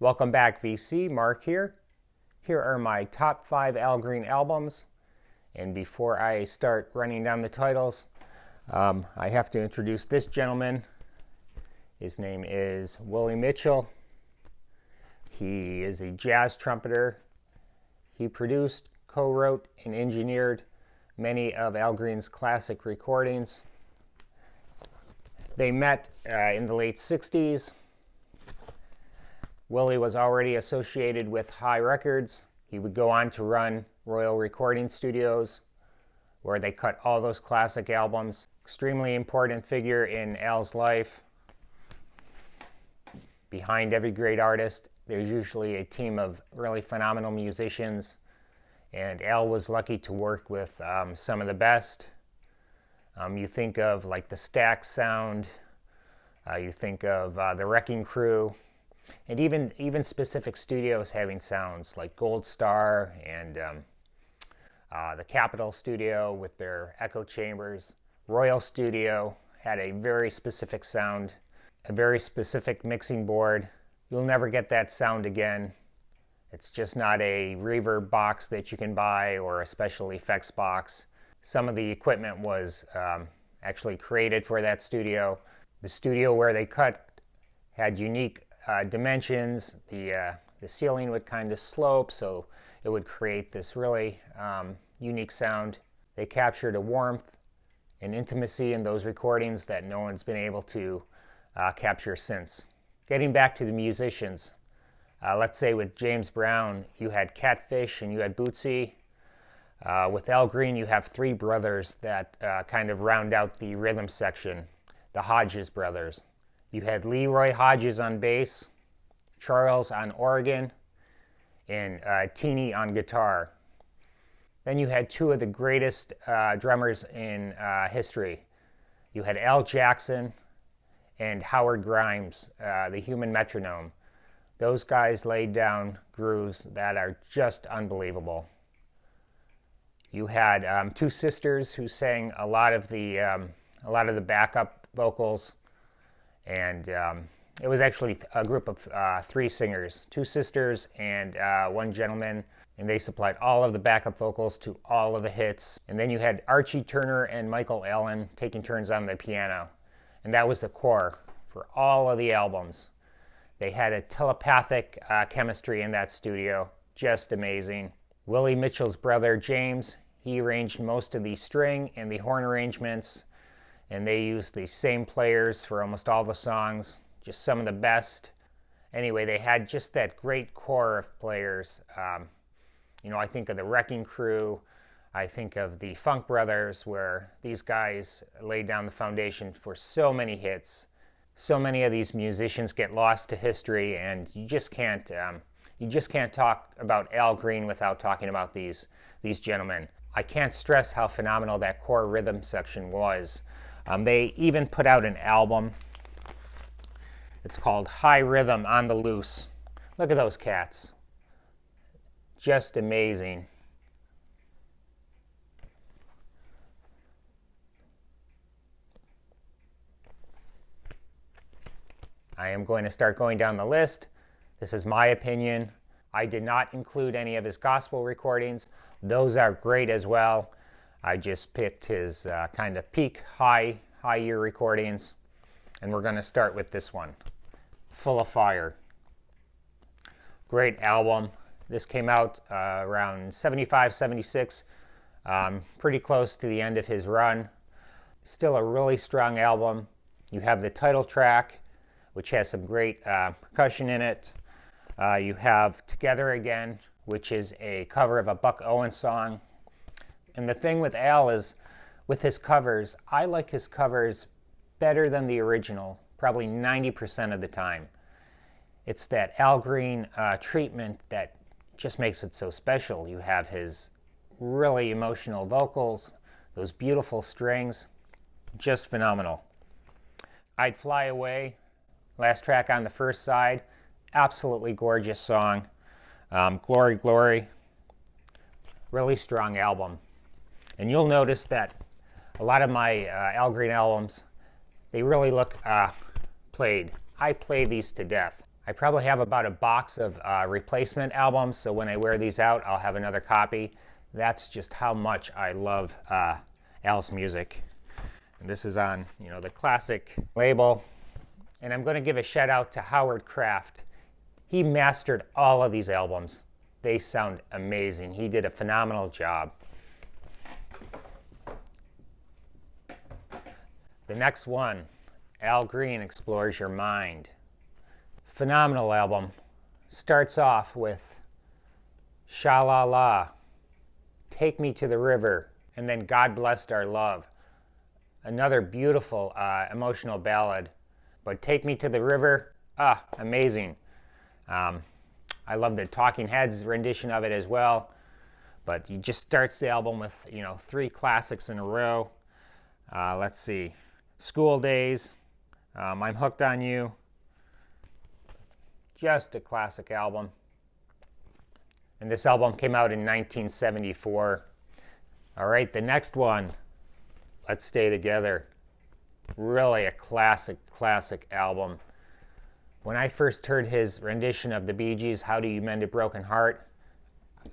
Welcome back, VC. Mark here. Here are my top 5 Al Green albums. And before I start running down the titles, I have to introduce this gentleman. His name is Willie Mitchell. He is a jazz trumpeter. He produced, co-wrote, and engineered many of Al Green's classic recordings. They met in the late 60s. Willie was already associated with High Records. He would go on to run Royal Recording Studios, where they cut all those classic albums. Extremely important figure in Al's life. Behind every great artist, there's usually a team of really phenomenal musicians, and Al was lucky to work with some of the best. You think of like the Stax sound, you think of the Wrecking Crew, and even specific studios having sounds like Gold Star and the Capitol Studio with their echo chambers. Royal Studio had a very specific sound, a very specific mixing board. You'll never get that sound again. It's just not a reverb box that you can buy or a special effects box. Some of the equipment was actually created for that studio. The studio where they cut had unique dimensions. The ceiling would kind of slope, so it would create this really unique sound. They captured a warmth and intimacy in those recordings that no one's been able to capture since. Getting back to the musicians, let's say with James Brown, you had Catfish and you had Bootsy. With Al Green, you have 3 brothers that kind of round out the rhythm section, the Hodges brothers. You had Leroy Hodges on bass, Charles on organ, and Teeny on guitar. Then you had 2 of the greatest drummers in history. You had Al Jackson and Howard Grimes, the human metronome. Those guys laid down grooves that are just unbelievable. You had 2 sisters who sang a lot of the backup vocals, and it was actually a group of 3 singers, 2 sisters and 1 gentleman, and they supplied all of the backup vocals to all of the hits. And then you had Archie Turner and Michael Allen taking turns on the piano, and that was the core for all of the albums. They had a telepathic chemistry in that studio, just amazing. Willie Mitchell's brother James, he arranged most of the string and the horn arrangements, and they used the same players for almost all the songs, just some of the best. Anyway, they had just that great core of players. I think of the Wrecking Crew, I think of the Funk Brothers, where these guys laid down the foundation for so many hits. So many of these musicians get lost to history, and you just can't talk about Al Green without talking about these gentlemen. I can't stress how phenomenal that core rhythm section was. They even put out an album. It's called High Rhythm on the Loose. Look at those cats. Just amazing. I am going to start going down the list. This is my opinion. I did not include any of his gospel recordings. Those are great as well. I just picked his kind of peak high year recordings. And we're going to start with this one, Full of Fire. Great album. This came out around 75, 76, pretty close to the end of his run. Still a really strong album. You have the title track, which has some great percussion in it. You have Together Again, which is a cover of a Buck Owens song. And the thing with Al is, with his covers, I like his covers better than the original, probably 90% of the time. It's that Al Green treatment that just makes it so special. You have his really emotional vocals, those beautiful strings, just phenomenal. I'd Fly Away, last track on the first side, absolutely gorgeous song. Glory, Glory, really strong album. And you'll notice that a lot of my Al Green albums, they really look played. I play these to death. I probably have about a box of replacement albums, so when I wear these out, I'll have another copy. That's just how much I love Al's music. And this is on, the classic label. And I'm going to give a shout out to Howard Kraft. He mastered all of these albums. They sound amazing. He did a phenomenal job. The next one, Al Green Explores Your Mind. Phenomenal album. Starts off with Sha La La, Take Me to the River, and then God Blessed Our Love. Another beautiful emotional ballad. But Take Me to the River, amazing. I love the Talking Heads rendition of it as well. But he just starts the album with, 3 classics in a row. Let's see. School Days, I'm Hooked on You. Just a classic album. And this album came out in 1974. All right, the next one, Let's Stay Together. Really a classic album. When I first heard his rendition of the Bee Gees' How Do You Mend a Broken Heart,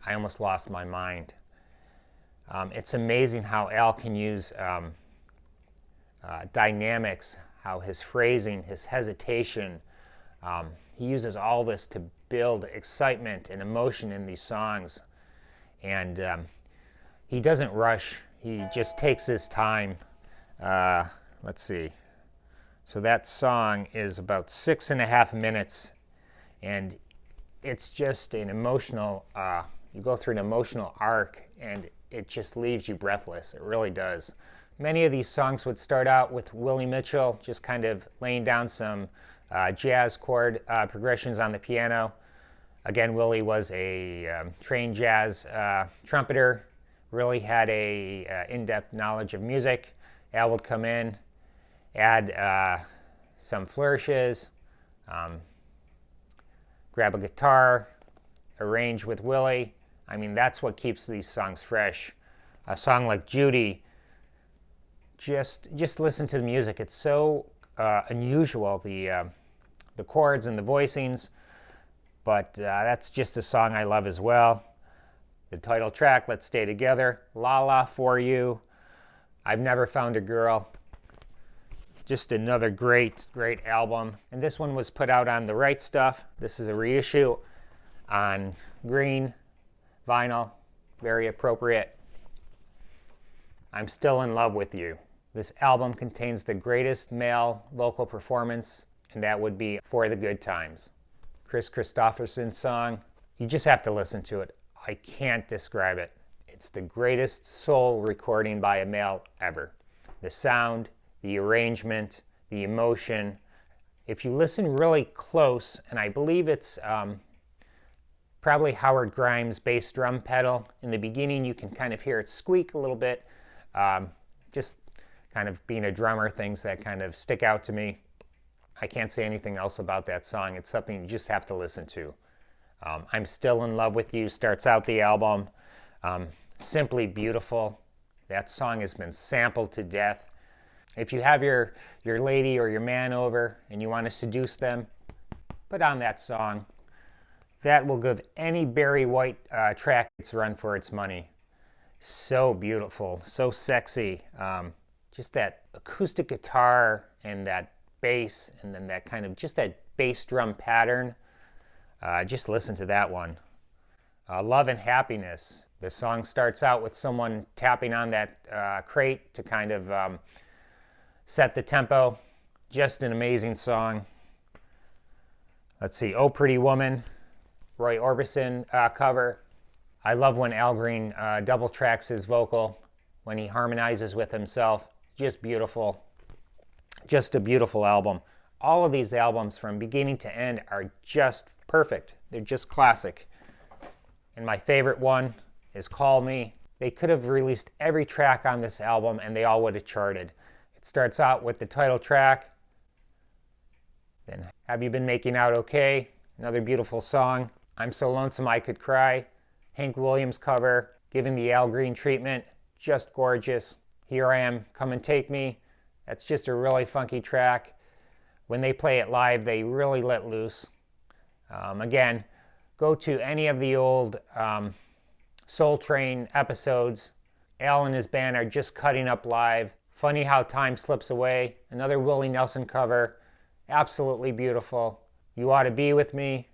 I almost lost my mind. It's amazing how Al can use dynamics, how his phrasing, his hesitation, he uses all this to build excitement and emotion in these songs. And he doesn't rush. He just takes his time. Let's see. So that song is about 6.5 minutes, and it's just an emotional, you go through an emotional arc, and it just leaves you breathless. It really does. Many of these songs would start out with Willie Mitchell just kind of laying down some jazz chord progressions on the piano. Again, Willie was a trained jazz trumpeter, really had a in-depth knowledge of music. Al would come in, add some flourishes, grab a guitar, arrange with Willie. I mean, that's what keeps these songs fresh. A song like Judy, just listen to the music. It's so unusual, the chords and the voicings, but that's just a song I love as well. The title track, Let's Stay Together, La La For You, I've Never Found a Girl. Just another great album. And this one was put out on The Right Stuff. This is a reissue on green vinyl, very appropriate. I'm Still in Love with You. This album contains the greatest male vocal performance, and that would be For the Good Times. Chris Christopherson's song. You just have to listen to it. I can't describe it. It's the greatest soul recording by a male ever. The sound, the arrangement, the emotion. If you listen really close, and I believe it's probably Howard Grimes' bass drum pedal. In the beginning, you can kind of hear it squeak a little bit. Just kind of being a drummer, things that kind of stick out to me. I can't say anything else about that song. It's something you just have to listen to. I'm Still in Love with You starts out the album. Simply beautiful. That song has been sampled to death. If you have your lady or your man over and you want to seduce them, put on that song. That will give any Barry White track its run for its money. So beautiful, so sexy. Just that acoustic guitar and that bass, and then that kind of just that bass drum pattern. Just listen to that one. Love and Happiness. The song starts out with someone tapping on that crate to kind of set the tempo. Just an amazing song. Let's see, Oh Pretty Woman, Roy Orbison cover. I love when Al Green double tracks his vocal, when he harmonizes with himself. Just beautiful. Just a beautiful album. All of these albums from beginning to end are just perfect. They're just classic. And my favorite one is Call Me. They could have released every track on this album and they all would have charted. It starts out with the title track. Then Have You Been Making Out Okay? Another beautiful song. I'm So Lonesome I Could Cry. Hank Williams cover, giving the Al Green treatment. Just gorgeous. Here I Am, Come and Take Me. That's just a really funky track. When they play it live, they really let loose. Again, go to any of the old Soul Train episodes. Al and his band are just cutting up live. Funny how time slips away. Another Willie Nelson cover. Absolutely beautiful. You Ought to Be With Me.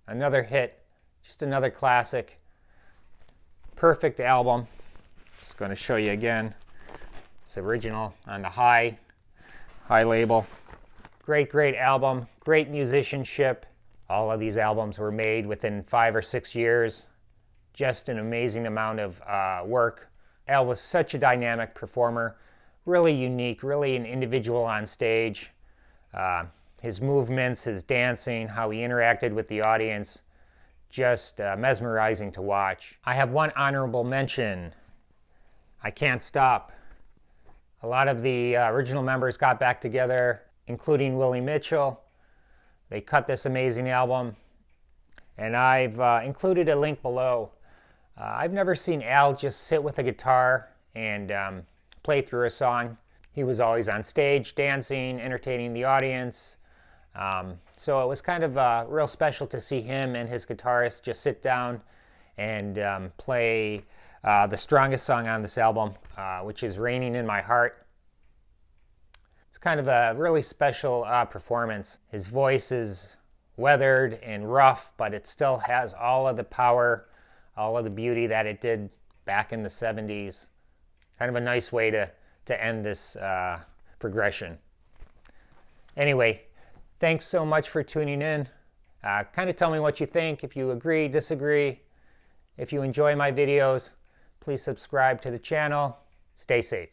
Another hit. Just another classic. Perfect album. Just going to show you again. It's original on the High label. Great album. Great musicianship. All of these albums were made within 5 or 6 years. Just an amazing amount of work. Al was such a dynamic performer. Really unique, really an individual on stage. His movements, his dancing, how he interacted with the audience, just mesmerizing to watch. I have one honorable mention. I Can't Stop. A lot of the original members got back together, including Willie Mitchell. They cut this amazing album, and I've included a link below. I've never seen Al just sit with a guitar and play through a song. He was always on stage, dancing, entertaining the audience. So it was kind of real special to see him and his guitarist just sit down and play the strongest song on this album, which is Raining in My Heart. It's kind of a really special performance. His voice is weathered and rough, but it still has all of the power, all of the beauty that it did back in the 70s. Kind of a nice way to end this progression. Anyway, thanks so much for tuning in. Kind of tell me what you think, if you agree, disagree. If you enjoy my videos, please subscribe to the channel. Stay safe.